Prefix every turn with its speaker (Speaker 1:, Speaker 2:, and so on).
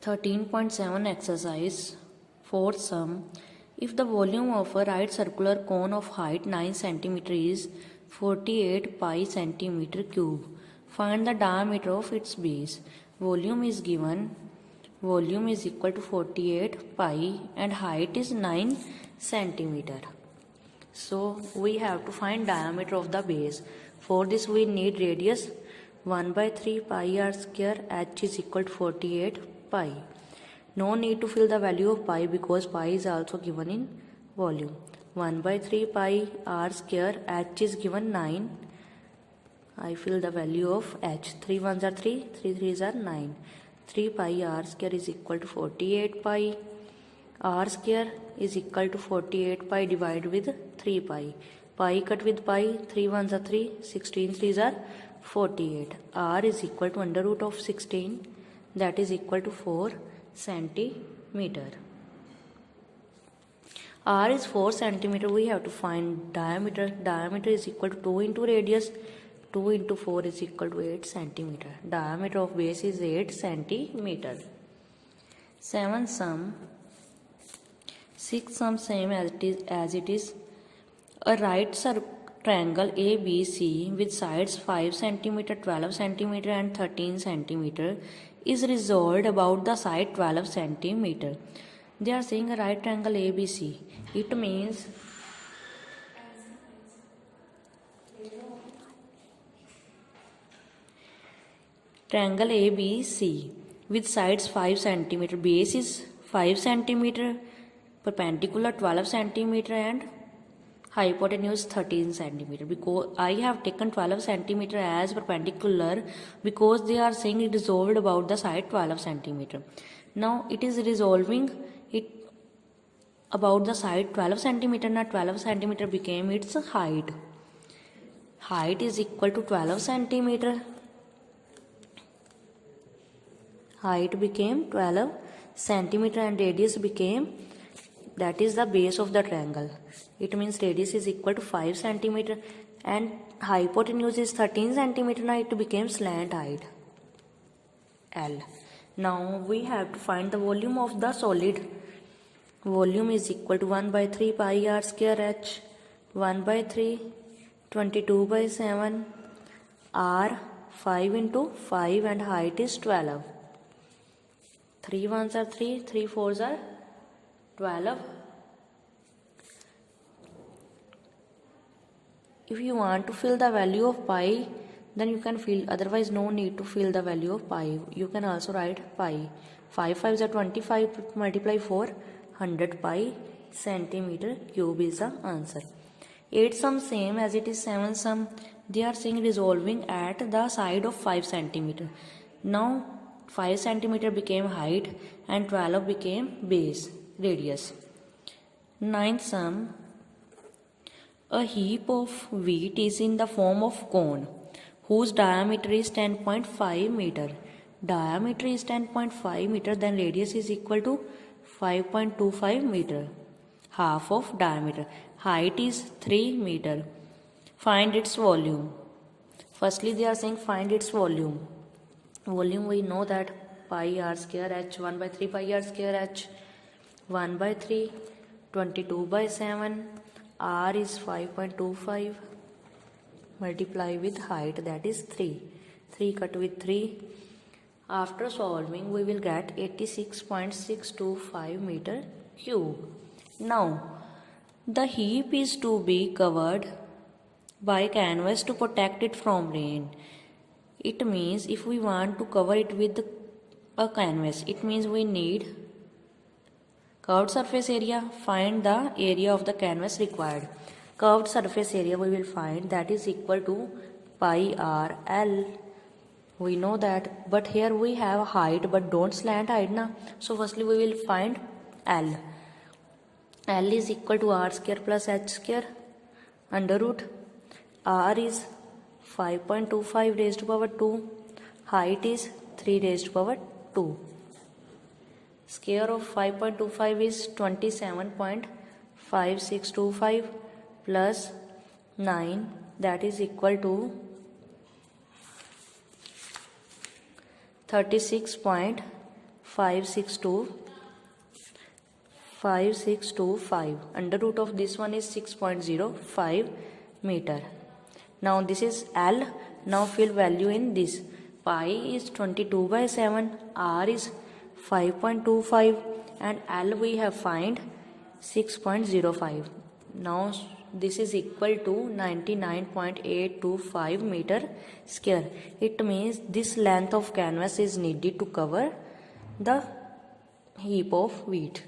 Speaker 1: 13.7 exercise. Fourth sum. If the volume of a right circular cone of height 9 cm is 48 pi cm cube, find the diameter of its base. Volume is given. Volume is equal to 48 pi and height is 9 cm. So we have to find diameter of the base. For this we need radius 1 by 3 pi r square, h is equal to 48 pi. No need to fill the value of pi because pi is also given in volume. 1 by 3 pi r square, h is given 9. I fill the value of h. 3 1s are 3, 3 3s are 9. 3 pi r square is equal to 48 pi. R square is equal to 48 pi divided with 3 pi. Pi cut with pi, 3 1s are 3, 16 3s are 48. R is equal to under root of 16, that is equal to 4 centimeter. R is 4 centimeter. We have to find diameter. Diameter is equal to 2 into radius. 2 into 4 is equal to 8 centimeter. Diameter of base is 8 centimeter. 7th sum. 6th sum same as it is. A right triangle ABC with sides 5 cm, 12 cm and 13 cm is resolved about the side 12 cm. They are saying a right triangle ABC. It means triangle ABC with sides 5 cm, base is 5 cm, perpendicular 12 cm and hypotenuse 13 cm. Because I have taken 12 cm as perpendicular because they are saying it resolved about the side 12 cm. Now it is resolving it about the side 12 cm. Now 12 cm became its height. Height is equal to 12 cm. Height became 12 cm and radius became, that is the base of the triangle. It means radius is equal to 5 cm and hypotenuse is 13 cm. Now it became slant height L. Now we have to find the volume of the solid. Volume is equal to 1 by 3 pi r square h. 1 by 3, 22 by 7, r 5 into 5 and height is 12. 3 1s are 3, 3 4s are 12. If you want to fill the value of pi, then you can fill, otherwise no need to fill the value of pi. You can also write pi. 5 5s are 25, multiply 4, 100 pi centimeter cube is the answer. 8th sum same as it is 7th sum. They are saying resolving at the side of 5 centimeter. Now 5 centimeter became height and 12 became base, radius. 9th sum. A heap of wheat is in the form of cone whose diameter is 10.5 meter. Diameter is 10.5 meter, then radius is equal to 5.25 meter. Half of diameter. Height is 3 meter. Find its volume. Firstly they are saying find its volume. Volume we know that pi r square h, 1 by 3 pi r square h, 1 by 3, 22 by 7, r is 5.25, multiply with height, that is 3. 3 cut with 3. After solving we will get 86.625 meter cube. Now the heap is to be covered by canvas to protect it from rain. It means if we want to cover it with a canvas, it means we need curved surface area. Find the area of the canvas required. Curved surface area we will find, that is equal to pi r L. We know that, but here we have height but don't slant height na. So firstly we will find L. L is equal to r square plus h square under root. R is 5.25 raised to power 2. Height is 3 raised to power 2. Square of 5.25 is 27.5625 plus 9, that is equal to 36.5 5625. Under root of this one is 6.05 meter. Now this is L. Now fill value in this. Pi is 22/7, R is 5.25, and L we have find 6.05. Now this is equal to 99.825 meter square. It means this length of canvas is needed to cover the heap of wheat.